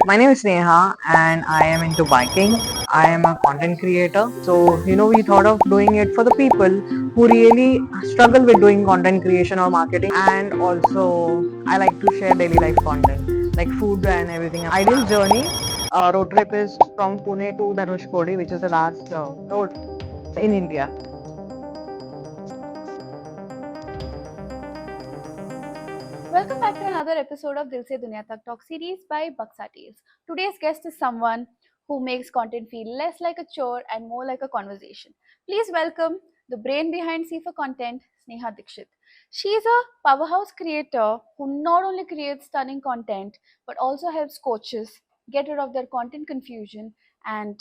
My name is Neha and I am into biking. I am a content creator. So, we thought of doing it for the people who really struggle with doing content creation or marketing. And also, I like to share daily life content like food and everything. Ideal journey road trip is from Pune to Dhanushkodi, which is the last road in India. Welcome back to another episode of Dil Se Duniya Tak Talk series by Baksa Tales. Today's guest is someone who makes content feel less like a chore and more like a conversation. Please welcome the brain behind C4 Content, Sneha Dikshit. She is a powerhouse creator who not only creates stunning content but also helps coaches get rid of their content confusion and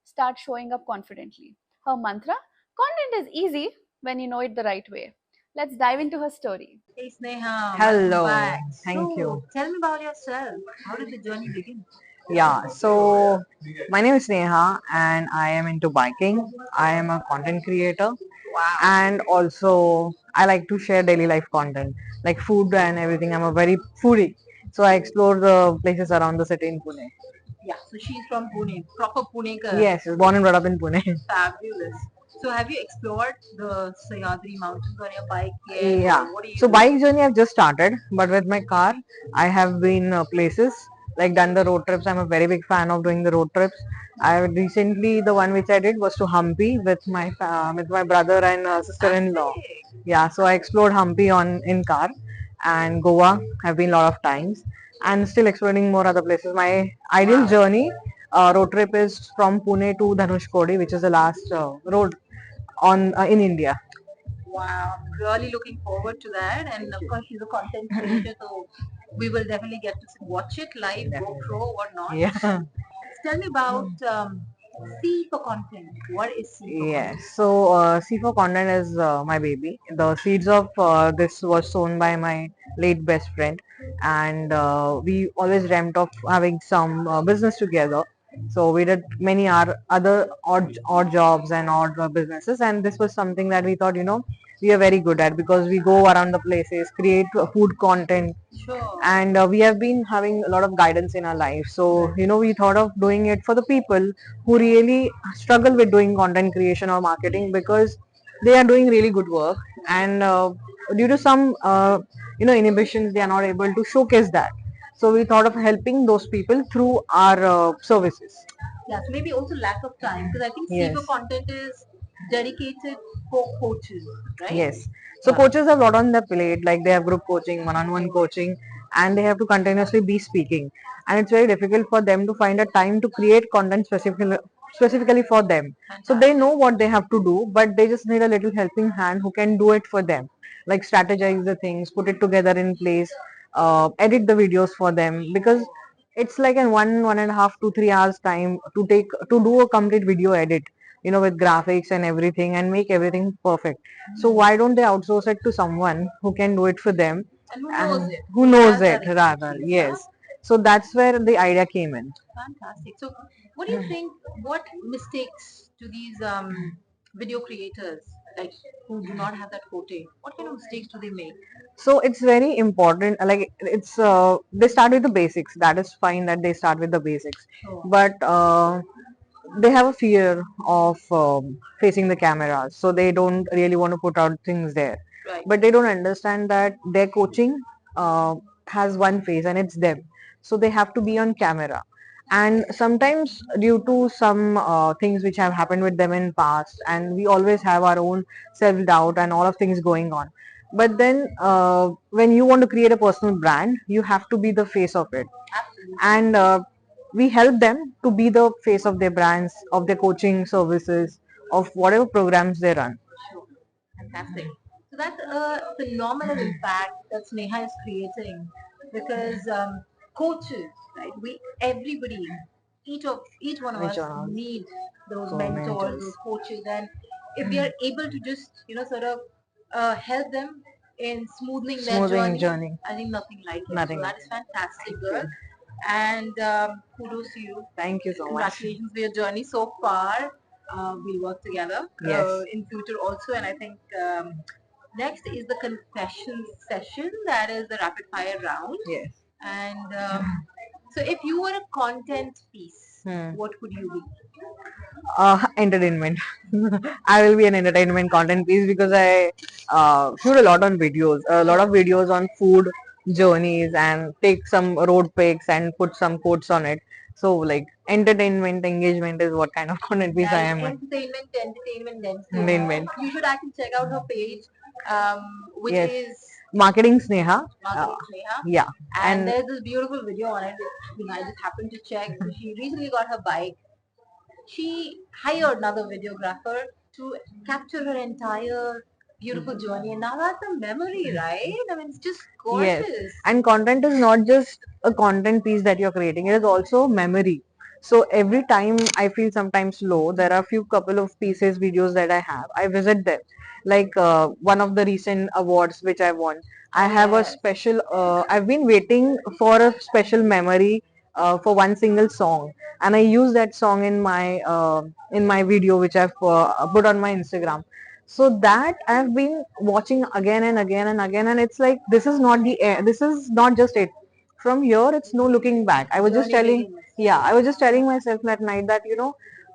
start showing up confidently. Her mantra: content is easy when you know it the right way. Let's dive into her story. Hey Sneha, welcome Hello, back. thank So you. tell me about yourself. How did the journey begin? Yeah, so my name is Neha and I am into biking. I am a content creator Wow. and also I like to share daily life content like food and everything. I'm a very foodie. So I explore the places around the city in Pune. Yeah, so she's from Pune, proper Punekar. Yes, born and brought up in Pune. Fabulous. So have you explored the Sayadri Mountains on your bike yet, Yeah. or what are you So doing? bike journey I've just started, but with my car, I have been places like done the road trips. I'm a very big fan of doing the road trips. I recently the one which I did was to Hampi with my brother and sister-in-law. Fantastic. Yeah. So I explored Hampi on in car, and Goa have been a lot of times, and still exploring more other places. My ideal Wow. journey road trip is from Pune to Dhanushkodi, which is the last road on in India. Wow. I'm really looking forward to that. And of course, she's a content creator, so we will definitely get to watch it live, GoPro or not. Yeah. Tell me about C for content. What is C for Yes. content? So C4 Content is my baby. The seeds of this was sown by my late best friend, and we always dreamt of having some business together. So we did many other odd jobs and odd businesses, and this was something that we thought, we are very good at because we go around the places, create food content, Sure. and we have been having a lot of guidance in our life. So we thought of doing it for the people who really struggle with doing content creation or marketing because they are doing really good work, and due to some inhibitions they are not able to showcase that. So we thought of helping those people through our services. Yeah, so maybe also lack of time because I think Yes. SEBA content is dedicated for coaches, right? Yes. So coaches have a lot on their plate, like they have group coaching, one-on-one coaching, and they have to continuously be speaking. And it's very difficult for them to find a time to create content specifically for them. So they know what they have to do, but they just need a little helping hand who can do it for them, like strategize the things, put it together in place, edit the videos for them, because it's like in 1.5 to 3 hours time to do a complete video edit, with graphics and everything and make everything perfect. So why don't they outsource it to someone who can do it for them And who knows and it? who Who knows has it that rather? expertise? Yeah, Yes. So that's where the idea came in. fantastic. So, what do you think? What mistakes do these video creators like who do not have that forte? What kind of mistakes do they make? So it's very important. Like it's they start with the basics. That is fine that they start with the basics, Sure. but they have a fear of facing the cameras, so they don't really want to put out things there. Right. But they don't understand that their coaching uh, has one face and it's them, so they have to be on camera. And sometimes due to some things which have happened with them in past, and we always have our own self doubt and all of things going on. But then when you want to create a personal brand, you have to be the face of it. Absolutely. And we help them to be the face of their brands, of their coaching services, of whatever programs they run. Sure. Fantastic. So that's a phenomenal impact that Sneha is creating because coaches, right? We everybody, each one of Which us one are need those so mentors, mentors? those coaches, and if we are able to just sort of help them in smoothing their Smoothing journey, journey. I think nothing like it. So Nothing that like is it. fantastic, Thank girl. you. And kudos to you. Thank you so much. Congratulations for your journey so far. We'll work together Yes. in future also, and I think next is the confession session. That is the rapid fire round. Yes. And So if you were a content piece, Hmm. what would you be? Entertainment. I will be an entertainment content piece because I shoot a lot on videos, a lot of videos on food journeys, and take some road pics and put some quotes on it. So like entertainment engagement is what kind of content piece I Nice am. entertainment, entertainment, entertainment. Entertainment. You should actually check out her page, which Yes. is Marketing Sneha. Marketing Sneha. Yeah. And there's this beautiful video on it. I just happened to check. So she recently got her bike. She hired another videographer to capture her entire beautiful journey, and now that's a memory, right? I mean, it's just gorgeous. Yes, and content is not just a content piece that you're creating, it is also memory. So every time I feel sometimes low, there are a few couple of pieces, videos that I have. I visit them. Like one of the recent awards which I won. I have a Yes. special, I've been waiting for a special memory for one single song. And I use that song in my video which I've put on my Instagram. So that I've been watching again and again and again, and it's like this is not this is not just it. From here, it's no looking back. I was just Journey telling, begins. yeah, I was just telling myself that night that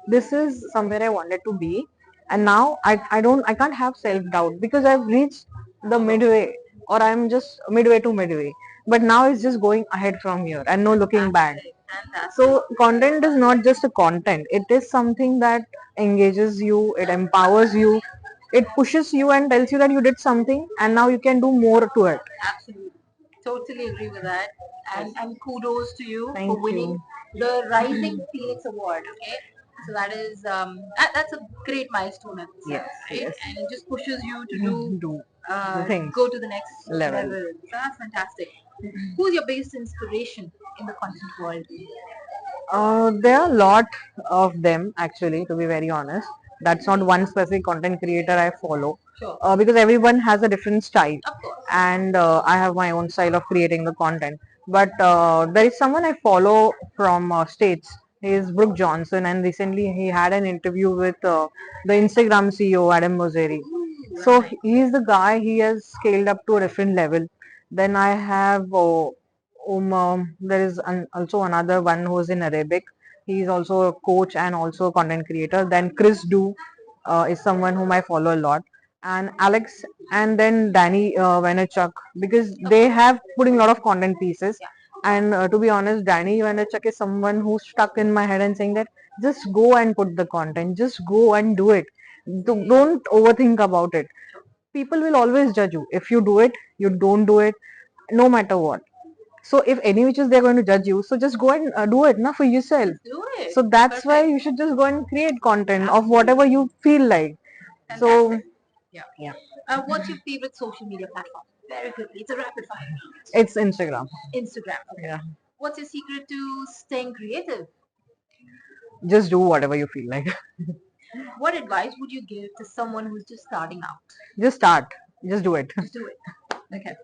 this is somewhere I wanted to be, and now I can't have self doubt because I've reached the midway, or I'm just midway to midway. But now it's just going ahead from here and no looking back. Fantastic. So content is not just a content. It is something that engages you, it empowers you, it pushes you and tells you that you did something and now you can do more to it. Absolutely. Totally agree with that. And kudos to you Thank for winning you. the Rising Phoenix Award. Okay. So that is that's a great milestone, I would say, Yes, right? yes. And it just pushes you to do Do the things. go to the next Level. level. So that's fantastic. Who's your biggest inspiration in the content world? There are a lot of them actually, to be very honest. That's not one specific content creator I follow. Sure. Because everyone has a different style, Of course. and I have my own style of creating the content. But there is someone I follow from States. He is Brooke Johnson, and recently he had an interview with the Instagram CEO Adam Mosseri. So he is the guy. He has scaled up to a different level. Then I have there is also another one who is in Arabic. He is also a coach and also a content creator. Then Chris Du is someone whom I follow a lot, and Alex, and then Danny Vaynerchuk, because they have putting a lot of content pieces. And to be honest, Danny Vaynerchuk is someone who's stuck in my head and saying that just go and put the content, just go and do it. Don't overthink about it. People will always judge you if you do it, you don't do it, no matter what. So if any which is they're going to judge you, so just go and do it now for yourself. Do it. So that's why you should just go and create content of whatever you feel like. So Fantastic. Yeah. yeah, What's your favorite social media platform? Very quickly. It's a rapid fire. it's Instagram. Instagram. Okay. Yeah, What's your secret to staying creative? just do whatever you feel like. What advice would you give to someone who's just starting out? Just start. Just do it. Just do it. Okay.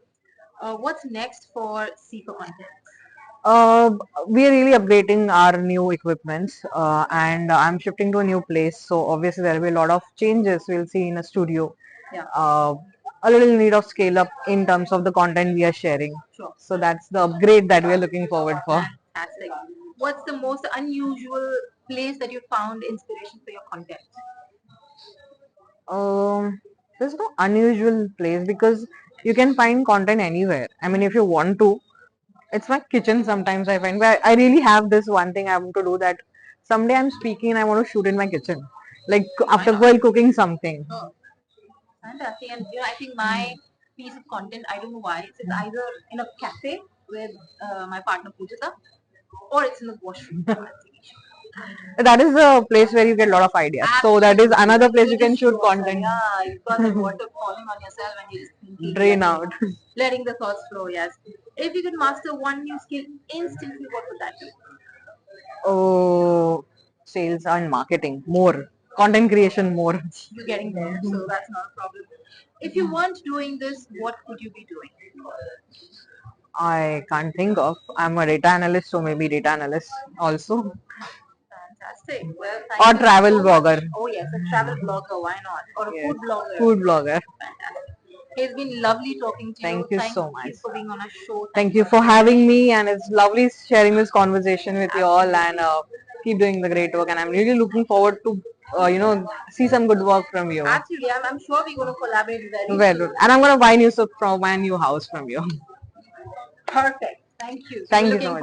What's next for C for Content? We are really updating our new equipments, and I'm shifting to a new place. So obviously there will be a lot of changes we'll see in a studio. Yeah. A little need of scale up in terms of the content we are sharing. Sure. So that's the upgrade that we are looking forward for. Fantastic. What's the most unusual place that you found inspiration for your content? There's no unusual place because you can find content anywhere. I mean, if you want to, it's my kitchen sometimes I find. But I really have this one thing I want to do that someday I'm speaking and I want to shoot in my kitchen, like after while cooking something. Oh, fantastic. And I think my piece of content, I don't know why, it's either in a cafe with my partner Pujita, or it's in the washroom. That is the place where you get a lot of ideas. So that is another place you can shoot content. Yeah, you've got the water falling on yourself and you just thinking, Drain out. letting the thoughts flow. Yes. If you could master one new skill instantly, what would that be? Oh, sales and marketing more, content creation more. You're getting there, so that's not a problem. If you weren't doing this, what would you be doing? I can't think of. I'm a data analyst, so maybe data analyst also. Fantastic. Well, Or thank you travel so blogger. much. Oh yes, a travel blogger. Why not? Or a Yes. food blogger. Food blogger. Fantastic. It's been lovely talking to you. Thank you so much. Thank you for being on our show. Thank you for having me, and it's lovely sharing this conversation with you all. And keep doing the great work. And I'm really looking forward to see some good work from you. Absolutely. I'm sure we're going to collaborate very soon. And I'm gonna buy new stuff from my new house from you. Perfect. Thank you. Thank you Looking so much.